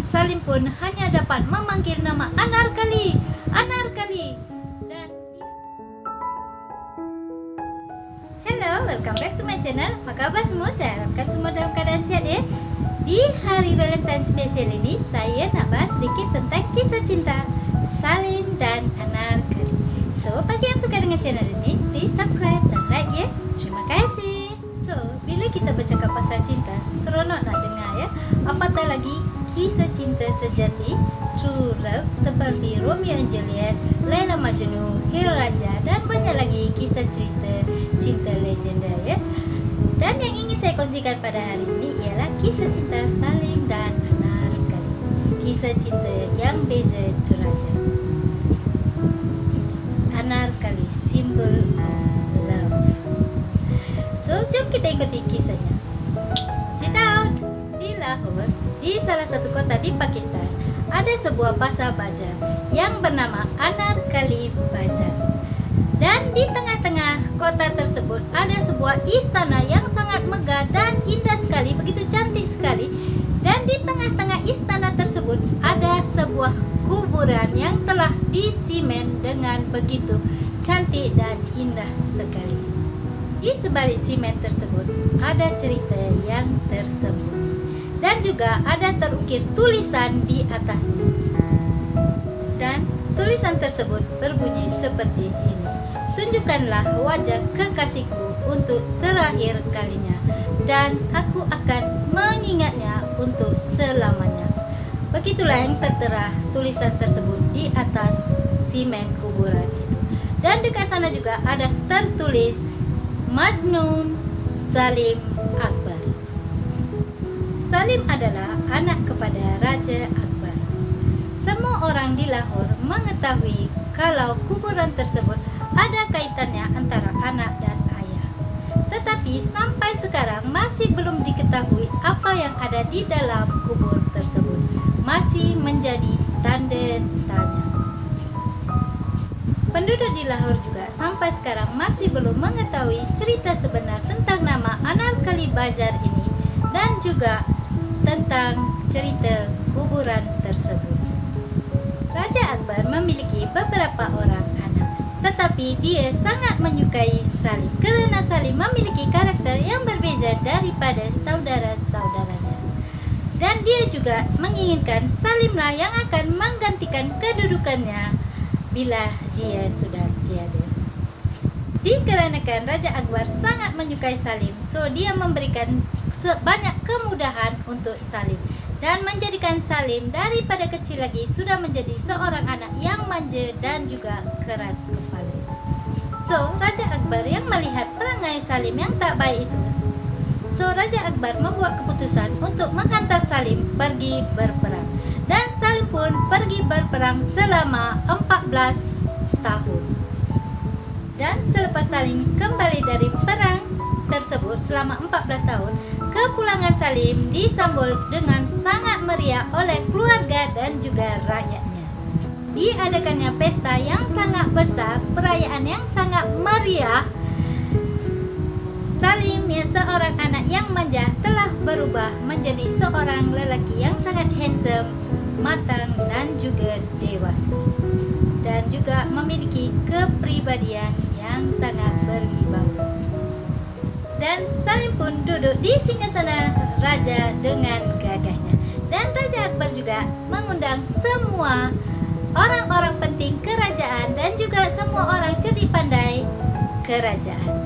Salim pun hanya dapat memanggil nama Anarkali, Anarkali. Dan hello, welcome back to my channel. Apa kabar semua? Saya harapkan semua dalam keadaan sihat ya. Di hari Valentine spesial ini, saya nak bahas sedikit tentang kisah cinta Salim dan Anarkali. So, bagi yang suka dengan channel ini, please subscribe dan like ya. Terima kasih. So, bila kita bercakap pasal cinta, seronok nak dengar ya. Apatah lagi kisah cinta sejati, true love seperti Romeo and Juliet, Laila Majnun, Hero Raja dan banyak lagi kisah cerita cinta legenda ya. Dan yang ingin saya kongsikan pada hari ini ialah kisah cinta Salim dan Anarkali. Kisah cinta yang beza derajat. Anarkali, simbol love. So, jom kita ikuti kisahnya. Check out. Di Lahore, di salah satu kota di Pakistan, ada sebuah pasar bazar yang bernama Anarkali Bazar. Dan di tengah-tengah kota tersebut ada sebuah istana yang sangat megah dan indah sekali, begitu cantik sekali. Dan di tengah-tengah istana tersebut ada sebuah kuburan yang telah disimen dengan begitu cantik dan indah sekali. Di sebalik simen tersebut ada cerita yang tersembunyi dan juga ada terukir tulisan di atasnya. Dan tulisan tersebut berbunyi seperti ini: tunjukkanlah wajah kekasihku untuk terakhir kalinya, dan aku akan mengingatnya untuk selamanya. Begitulah yang tertera tulisan tersebut di atas simen kuburan itu. Dan dekat sana juga ada tertulis Majnun Salim Akbar. Salim adalah anak kepada Raja Akbar. Semua orang di Lahore mengetahui kalau kuburan tersebut ada kaitannya antara anak dan ayah. Tetapi sampai sekarang masih belum diketahui apa yang ada di dalam kubur tersebut. Masih menjadi tanda tanya. Penduduk di Lahore juga sampai sekarang masih belum mengetahui cerita sebenar tentang nama Anarkali Bazar ini dan juga tentang cerita kuburan tersebut. Raja Akbar memiliki beberapa orang anak, tetapi dia sangat menyukai Salim kerana Salim memiliki karakter yang berbeza daripada saudara-saudaranya. Dan dia juga menginginkan Salimlah yang akan menggantikan kedudukannya bila dia sudah tiada. Dikarenakan Raja Akbar sangat menyukai Salim, so dia memberikan banyak kemudahan untuk Salim dan menjadikan Salim daripada kecil lagi sudah menjadi seorang anak yang manja dan juga keras kepala. So, Raja Akbar yang melihat perangai Salim yang tak baik itu, so Raja Akbar membuat keputusan untuk menghantar Salim pergi berperang. Dan Salim pun pergi berperang selama 14 tahun. Dan selepas Salim kembali dari perang tersebut selama 14 tahun, kepulangan Salim disambut dengan sangat meriah oleh keluarga dan juga rakyatnya. Diadakannya pesta yang sangat besar, perayaan yang sangat meriah. Salim yang seorang anak yang manja telah berubah menjadi seorang lelaki yang sangat handsome, matang dan juga dewasa, dan juga memiliki kepribadian yang sangat berwibawa. Dan Salim pun duduk di singgasana raja dengan gagahnya. Dan Raja Akbar juga mengundang semua orang-orang penting kerajaan dan juga semua orang cerdik pandai kerajaan.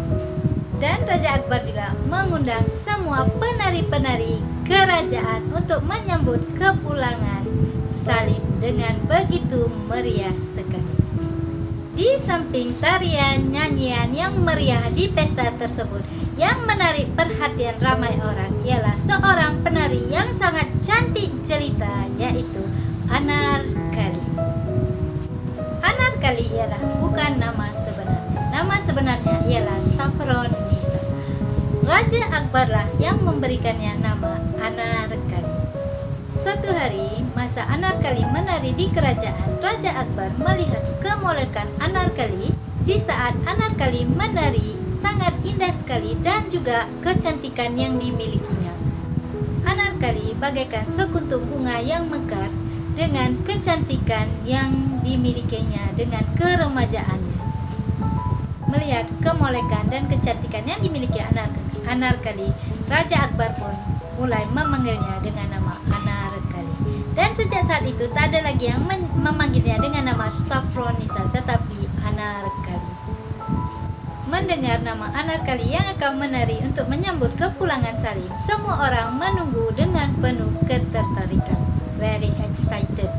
Dan Raja Akbar juga mengundang semua penari-penari kerajaan untuk menyambut kepulangan Salim dengan begitu meriah sekali. Di samping tarian nyanyian yang meriah di pesta tersebut, yang menarik perhatian ramai orang ialah seorang penari yang sangat cantik jelita, yaitu Anarkali. Anarkali ialah bukan nama sebenarnya. Nama sebenarnya ialah Saffron Nisa. Raja Akbarlah yang memberikannya nama Anarkali. Suatu hari, masa Anarkali menari di kerajaan, Raja Akbar melihat kemolekan Anarkali. Di saat Anarkali menari, sangat indah sekali dan juga kecantikan yang dimilikinya. Anarkali Anarkali bagaikan sekuntum bunga yang mekar dengan kecantikan yang dimilikinya dengan keremajaannya. Melihat kemolekan dan kecantikan yang dimiliki Anarkali, Raja Akbar pun mulai memanggilnya dengan nama Anarkali. Dan sejak saat itu tak ada lagi yang memanggilnya dengan nama Safronisa, tetapi Anarkali. Mendengar nama Anarkali yang akan menari untuk menyambut kepulangan Salim, semua orang menunggu dengan penuh ketertarikan. Very excited.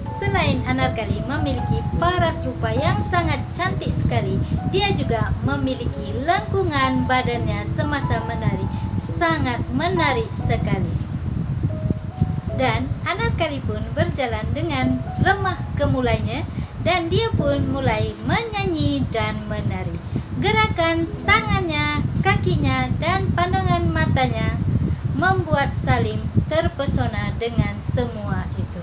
Selain Anarkali memiliki paras rupa yang sangat cantik sekali, dia juga memiliki lengkungan badannya semasa menari sangat menarik sekali. Dan Anarkali pun berjalan dengan lemah gemulainya, dan dia pun mulai menyanyi dan menari. Gerakan tangannya, kakinya, dan pandangan matanya membuat Salim terpesona dengan semua itu,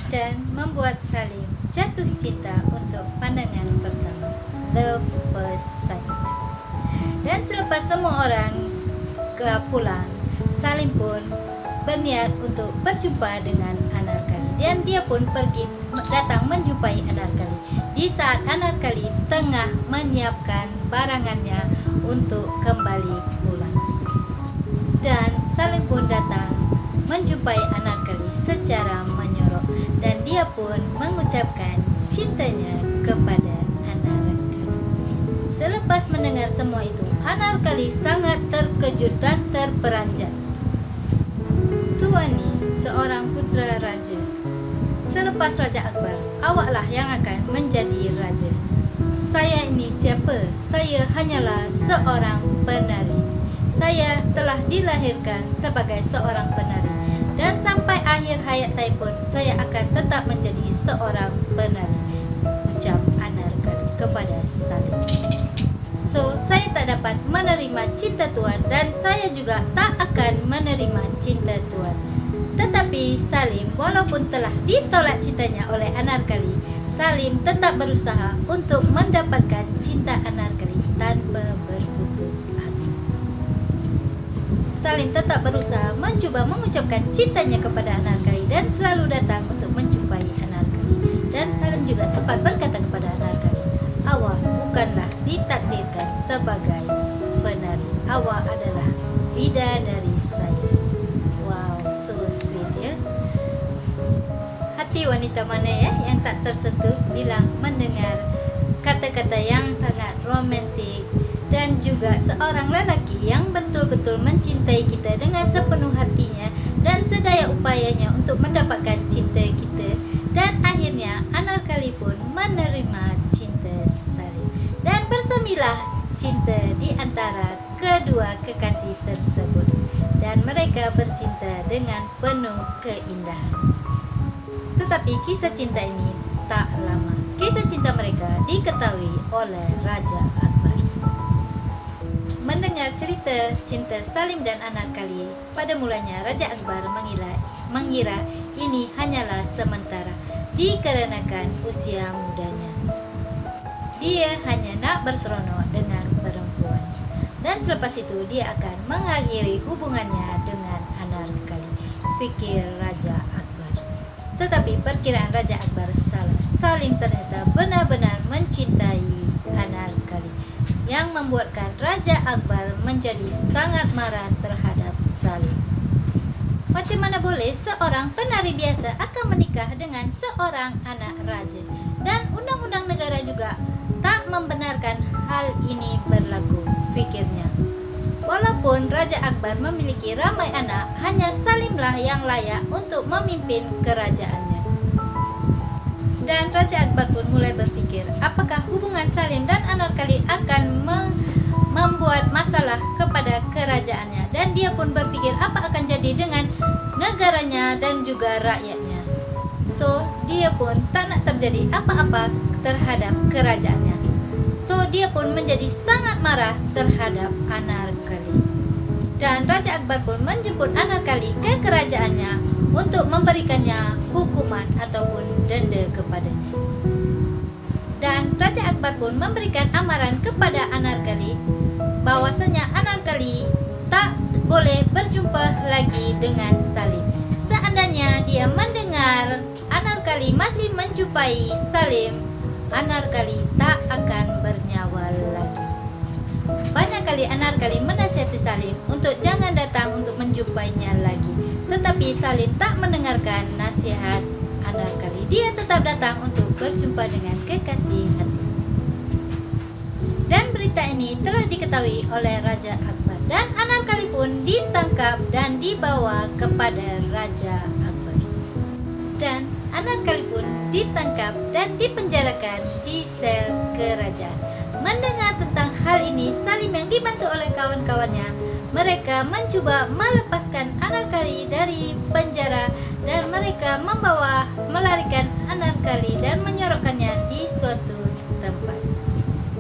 dan membuat Salim jatuh cinta untuk pandangan pertama, love first sight. Dan selepas semua orang pulang, Salim pun berniat untuk berjumpa dengan Anarkali, dan dia pun datang menjumpai Anarkali di saat Anarkali tengah menyiapkan barangannya untuk kembali pulang. Dan Salim pun datang menjumpai Anarkali secara menyorok, dan dia pun mengucapkan cintanya kepada Anarkali. Selepas mendengar semua itu, Anarkali sangat terkejut dan terperanjat. Tuani, seorang putra raja. Selepas Raja Akbar, awaklah yang akan menjadi raja. Saya ini siapa? Saya hanyalah seorang penari. Saya telah dilahirkan sebagai seorang penari, dan sampai akhir hayat saya pun saya akan tetap menjadi seorang penari, ucap Anarkali kepada Salim. So, saya tak dapat menerima cinta Tuan, dan saya juga tak akan menerima cinta Tuan. Tetapi Salim, walaupun telah ditolak cintanya oleh Anarkali, Salim tetap berusaha untuk mendapatkan cinta Anarkali tanpa berputus asa. Salim tetap berusaha mencuba mengucapkan cintanya kepada Anarkali dan selalu datang untuk menjumpai Anarkali. Dan Salim juga sempat berkata kepada Anarkali, awak bukanlah ditakdirkan sebagai penari. Awak adalah bidadari saya. Wow, so sweet ya. Hati wanita mana ya yang tak tersentuh bila mendengar kata-kata yang sangat romantik, dan juga seorang lelaki yang betul-betul mencintai kita dengan sepenuh hatinya dan sedaya upayanya untuk mendapatkan cinta kita. Dan akhirnya Anarkali pun menerima cinta Salim, dan bersemilah cinta di antara kedua kekasih tersebut, dan mereka bercinta dengan penuh keindahan. Tetapi kisah cinta ini tak lama. Kisah cinta mereka diketahui oleh Raja Akbar. Mendengar cerita cinta Salim dan Anarkali, pada mulanya Raja Akbar mengira ini hanyalah sementara dikarenakan usia mudanya. Dia hanya nak berseronok dengan perempuan, dan selepas itu dia akan mengakhiri hubungannya dengan Anarkali, fikir Raja Akbar. Tetapi perkiraan Raja Akbar salah. Salim ternyata benar-benar mencintai Anarkali, yang membuatkan Raja Akbar menjadi sangat marah terhadap Salim. Macam mana boleh seorang penari biasa akan menikah dengan seorang anak raja? Dan undang-undang negara juga tak membenarkan hal ini berlaku, fikirnya. Walaupun Raja Akbar memiliki ramai anak, hanya Salimlah yang layak untuk memimpin kerajaannya. Dan Raja Akbar pun mulai berfikir, apakah hubungan Salim dan Anarkali akan membuat masalah kepada kerajaannya. Dan dia pun berfikir apa akan jadi dengan negaranya dan juga rakyatnya. So, dia pun tak nak terjadi apa-apa terhadap kerajaannya. So, dia pun menjadi sangat marah terhadap Anarkali. Dan Raja Akbar pun menjemput Anarkali ke kerajaannya untuk memberikannya hukuman ataupun denda kepadanya. Dan Raja Akbar pun memberikan amaran kepada Anarkali bahwasanya Anarkali tak boleh berjumpa lagi dengan Salim. Seandainya dia mendengar Anarkali masih menjumpai Salim, Anarkali tak akan bernyawa lagi. Banyak kali Anarkali menasihati Salim untuk jangan datang untuk menjumpainya lagi. Tetapi Salim tak mendengarkan nasihat Anarkali. Dia tetap datang untuk berjumpa dengan kekasih hati. Dan berita ini telah diketahui oleh Raja Akbar, dan Anarkali pun ditangkap dan dibawa kepada Raja Akbar. Dan Anarkali pun ditangkap dan dipenjarakan di sel kerajaan. Mendengar tentang hal ini, Salim yang dibantu oleh kawan-kawannya, mereka mencuba melepaskan Anarkali dari penjara, dan mereka melarikan Anarkali dan menyorokkannya di suatu tempat.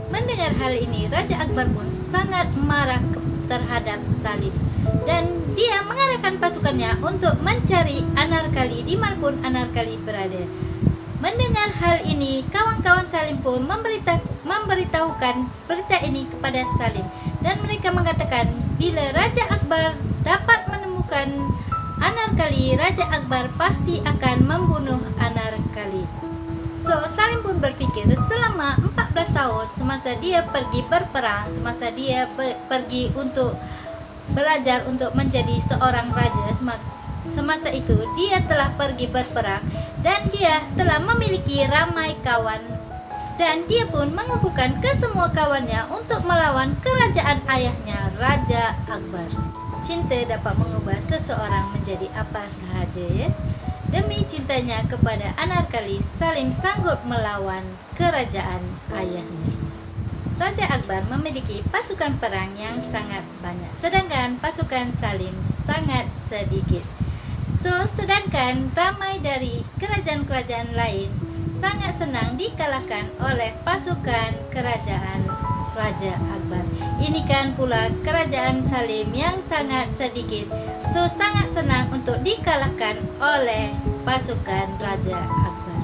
Mendengar hal ini, Raja Akbar pun sangat marah terhadap Salim, dan dia mengarahkan pasukannya untuk mencari Anarkali dimanapun Anarkali berada. Mendengar hal ini, kawan-kawan Salim pun memberitahukan berita ini kepada Salim, dan mereka mengatakan bila Raja Akbar dapat menemukan Anarkali, Raja Akbar pasti akan membunuh Anarkali. So, Salim pun berfikir selama 14 tahun semasa dia pergi berperang, semasa dia pergi untuk belajar untuk menjadi seorang raja, semasa itu dia telah pergi berperang dan dia telah memiliki ramai kawan, dan dia pun mengumpulkan ke semua kawannya untuk melawan kerajaan ayahnya, Raja Akbar. Cinta dapat mengubah seseorang menjadi apa sahaja, ya. Demi cintanya kepada Anarkali, Salim sanggup melawan kerajaan ayahnya. Raja Akbar memiliki pasukan perang yang sangat banyak, sedangkan pasukan Salim sangat sedikit. So, sedangkan ramai dari kerajaan-kerajaan lain sangat senang dikalahkan oleh pasukan kerajaan Raja Akbar. Ini kan pula kerajaan Salim yang sangat sedikit, so sangat senang untuk dikalahkan oleh pasukan Raja Akbar.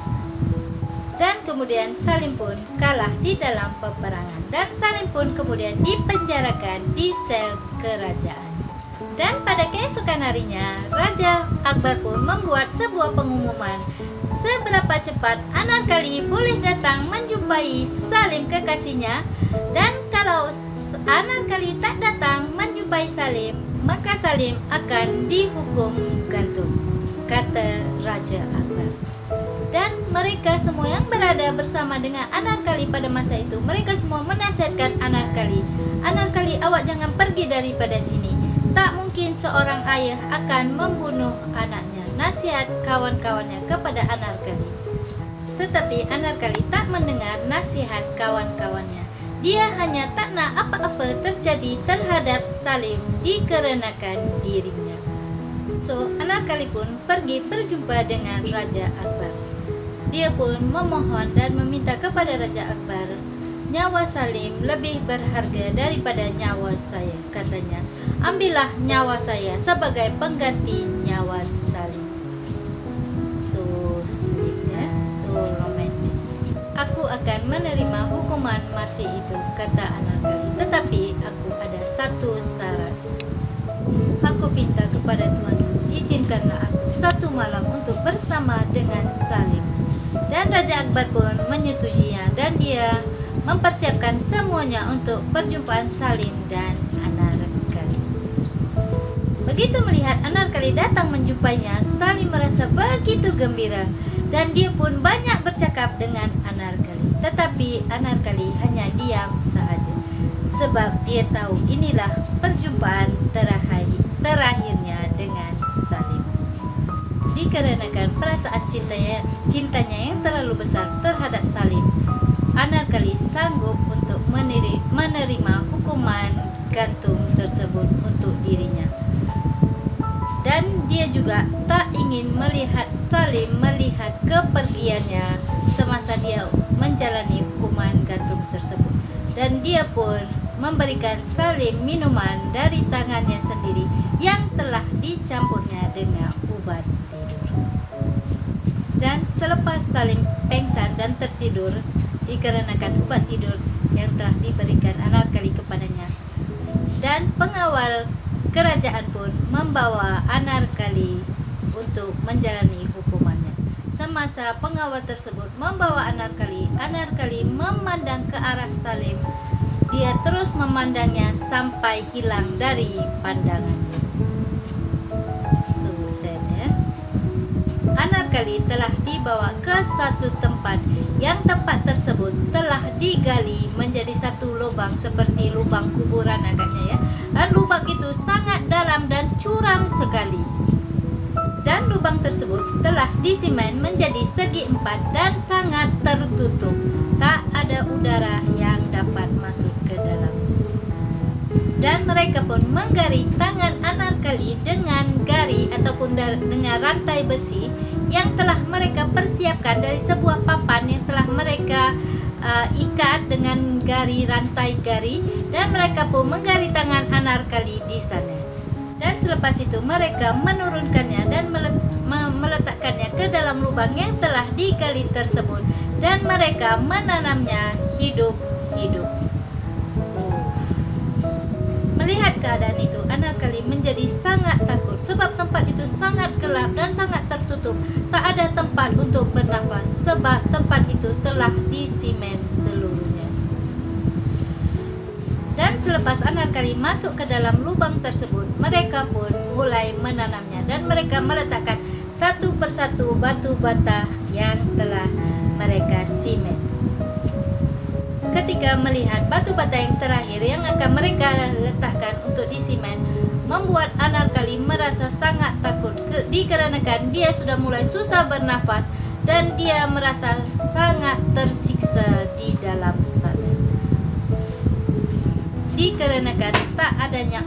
Dan kemudian Salim pun kalah di dalam peperangan, dan Salim pun kemudian dipenjarakan di sel kerajaan. Dan pada keesokan harinya, Raja Akbar pun membuat sebuah pengumuman seberapa cepat Anarkali boleh datang menjumpai Salim kekasihnya, dan kalau Anarkali tak datang menjumpai Salim, maka Salim akan dihukum gantung, kata Raja Akbar. Dan mereka semua yang berada bersama dengan Anarkali pada masa itu, mereka semua menasihatkan Anarkali, Anarkali, awak jangan pergi daripada sini. Tak mungkin seorang ayah akan membunuh anaknya. Nasihat kawan-kawannya kepada Anarkali. Tetapi Anarkali tak mendengar nasihat kawan-kawannya. Dia hanya tak nak apa-apa terjadi terhadap Salim dikarenakan dirinya. So, Anarkali pun pergi berjumpa dengan Raja Akbar. Dia pun memohon dan meminta kepada Raja Akbar, nyawa Salim lebih berharga daripada nyawa saya, katanya. Ambillah nyawa saya sebagai pengganti nyawa Salim. So sweet, ya, so romantic. Aku akan menerima hukuman mati itu, kata Anarkali. Tetapi aku ada satu syarat. Aku minta kepada Tuanku, izinkanlah aku satu malam untuk bersama dengan Salim. Dan Raja Akbar pun menyetujuinya, dan dia mempersiapkan semuanya untuk perjumpaan Salim dan Anarkali. Begitu melihat Anarkali datang menjumpainya, Salim merasa begitu gembira, dan dia pun banyak bercakap dengan Anarkali. Tetapi Anarkali hanya diam sahaja, sebab dia tahu inilah perjumpaan terakhirnya dengan Salim. Dikarenakan perasaan cintanya yang terlalu besar terhadap Salim, Anarkali sanggup untuk menerima hukuman gantung tersebut untuk dirinya. Dan dia juga tak ingin melihat Salim melihat kepergiannya semasa dia menjalani hukuman gantung tersebut. Dan dia pun memberikan Salim minuman dari tangannya sendiri yang telah dicampurnya dengan obat tidur. Dan selepas Salim pengsan dan tertidur dikarenakan obat tidur yang telah diberikan Anarkali kepadanya, dan pengawal kerajaan pun membawa Anarkali untuk menjalani hukumannya. Semasa pengawal tersebut membawa Anarkali, Anarkali memandang ke arah Salim. Dia terus memandangnya sampai hilang dari pandangannya. Susah ya. Anarkali telah dibawa ke satu tempat yang tempat tersebut telah digali menjadi satu lubang seperti lubang kuburan agaknya ya. Dan lubang itu sangat dalam dan curam sekali. Dan lubang tersebut telah disimen menjadi segi empat dan sangat tertutup. Tak ada udara yang dapat masuk ke dalam. Dan mereka pun menggari tangan Anarkali dengan gari ataupun dengan rantai besi yang telah mereka persiapkan dari sebuah papan yang telah mereka ikat dengan gari rantai gari, dan mereka pun menggari tangan Anarkali di sana. Dan selepas itu mereka menurunkannya dan meletakkannya ke dalam lubang yang telah digali tersebut, dan mereka menanamnya hidup-hidup. Melihat keadaan itu, Anarkali menjadi sangat takut sebab tempat itu sangat gelap dan sangat tertutup. Tak ada tempat untuk bernafas sebab tempat itu telah disimen seluruhnya. Dan selepas Anarkali masuk ke dalam lubang tersebut, mereka pun mulai menanamnya dan mereka meletakkan satu persatu batu bata yang telah mereka simen. Ketika melihat batu bata yang terakhir yang akan mereka letakkan untuk disimen, membuat Anarkali merasa sangat takut dikarenakan dia sudah mulai susah bernafas dan dia merasa sangat tersiksa di dalam sana. Dikarenakan tak adanya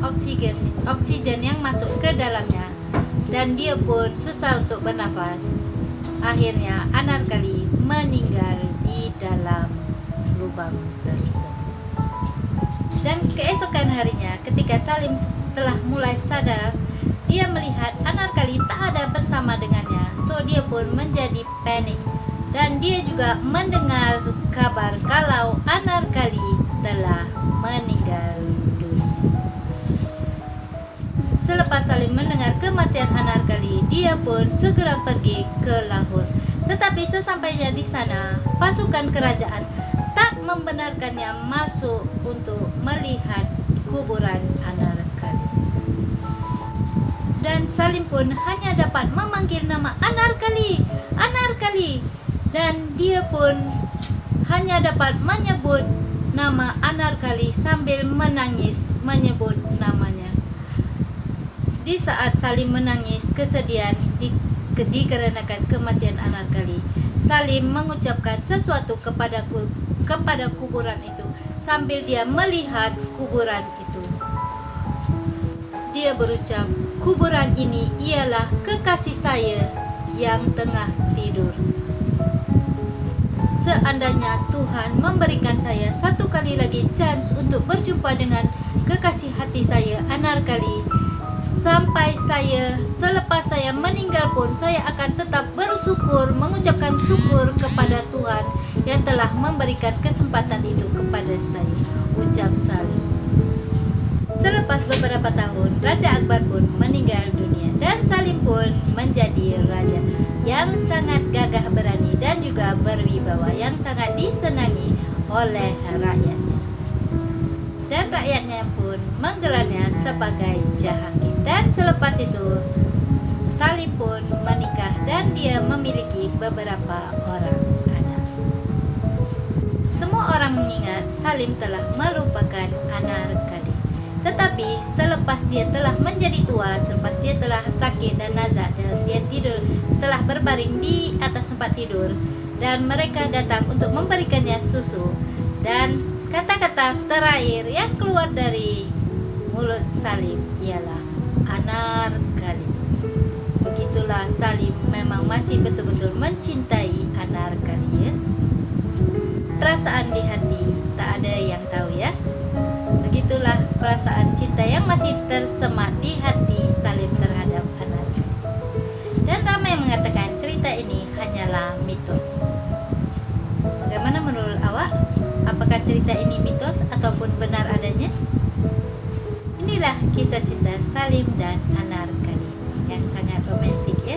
oksigen yang masuk ke dalamnya dan dia pun susah untuk bernafas. Akhirnya Anarkali meninggal di dalam lubang tersebut. Dan keesokan harinya ketika Salim telah mulai sadar, dia melihat Anarkali tak ada bersama dengannya. So dia pun menjadi panik dan dia juga mendengar kabar kalau Anarkali telah meninggal dunia. Selepas Salim mendengar kematian Anarkali, dia pun segera pergi ke Lahore. Tetapi sesampainya di sana, pasukan kerajaan tak membenarkannya masuk untuk melihat kuburan Anarkali. Dan Salim pun hanya dapat memanggil nama Anarkali, Anarkali, dan dia pun hanya dapat menyebut nama Anarkali sambil menangis menyebut namanya. Di saat Salim menangis kesedihan dikarenakan kematian Anarkali, Salim mengucapkan sesuatu kepada kuburan itu sambil dia melihat kuburan itu. Dia berucap, "Kuburan ini ialah kekasih saya yang tengah tidur. Seandainya Tuhan memberikan saya satu kali lagi chance untuk berjumpa dengan kekasih hati saya, Anarkali, sampai selepas saya meninggal pun saya akan tetap bersyukur, mengucapkan syukur kepada Tuhan yang telah memberikan kesempatan itu kepada saya," ucap Salim. Selepas beberapa tahun, Raja Akbar pun meninggal dunia dan Salim pun menjadi raja yang sangat gagah berani dan juga berwibawa, yang sangat disenangi oleh rakyatnya. Dan rakyatnya pun menggelarnya sebagai Jahangir. Dan selepas itu Salim pun menikah dan dia memiliki beberapa orang anak. Semua orang mengingat Salim telah melupakan Anarkali. Tetapi selepas dia telah menjadi tua, selepas dia telah sakit dan nazak dan dia telah berbaring di atas tempat tidur, dan mereka datang untuk memberikannya susu, dan kata-kata terakhir yang keluar dari mulut Salim ialah Anarkali. Begitulah Salim memang masih betul-betul mencintai Anarkali ya. Perasaan di hati tak ada yang tahu ya. Begitulah perasaan cinta yang masih tersemat di hati Salim terhadap Anarkali. Dan ramai yang mengatakan cerita ini hanyalah mitos. Bagaimana menurut awak? Apakah cerita ini mitos ataupun benar adanya? Inilah kisah cinta Salim dan Anarkali yang sangat romantis ya.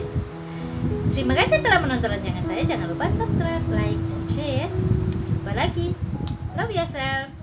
Terima kasih telah menonton rancangan saya. Jangan lupa subscribe, like, dan share. Jumpa lagi. Love yourself.